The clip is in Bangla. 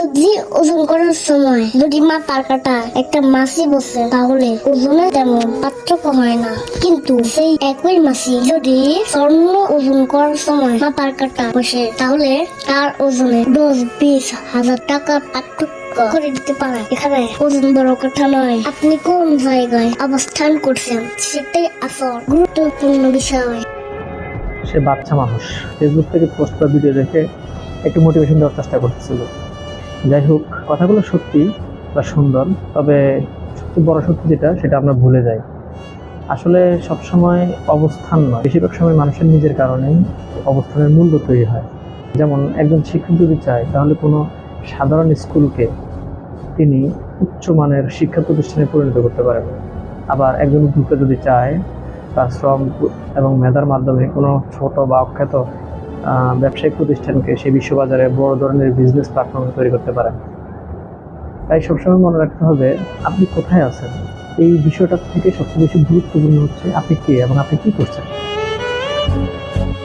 সবজি ওজন করার সময় যদি মাপার কাটা একটা মাছি বসে তাহলে ওজনে তেমন পার্থক্য হয় না, কিন্তু সেই একই মাছি যদি স্বর্ণ ওজন করার সময় মাপার কাটা বসে তাহলে তার ওজনে 10-20 হাজার টাকার পার্থক্য করে দিতে পারে। এখানে ওজন বড় কথা নয়, আপনি কোন জায়গায় অবস্থান করছেন সেটাই আসল গুরুত্বপূর্ণ বিষয়। সে বাচ্চা মানুষ, ফেসবুক থেকে পোস্ট বা ভিডিও দেখে একটু মোটিভেশন দেওয়ার চেষ্টা করতেছিল। যাই হোক, কথাগুলো সত্যি বা সুন্দর, তবে সবচেয়ে বড় সত্যি যেটা সেটা আমরা ভুলে যাই। আসলে সবসময় অবস্থান নয়, বেশিরভাগ সময় মানুষের নিজের কারণেই অবস্থানের মূল্য তৈরি হয়। যেমন একজন শিক্ষক যদি চায় তাহলে কোনো সাধারণ স্কুলকে তিনি উচ্চমানের শিক্ষা প্রতিষ্ঠানে পরিণত করতে পারেন। আবার একজন উদ্যোক্তা যদি চায় তার শ্রম এবং মেধার মাধ্যমে কোনো ছোট বা অখ্যাত ব্যবসায়িক প্রতিষ্ঠানকে সেই বিশ্ববাজারে বড় ধরনের বিজনেস প্ল্যাটফর্ম তৈরি করতে পারেন। তাই সবসময় মনে রাখতে হবে আপনি কোথায় আছেন। এই বিষয়টার থেকে সবচেয়ে বেশি গুরুত্বপূর্ণ হচ্ছে আপনি কে এবং আপনি কি করছেন।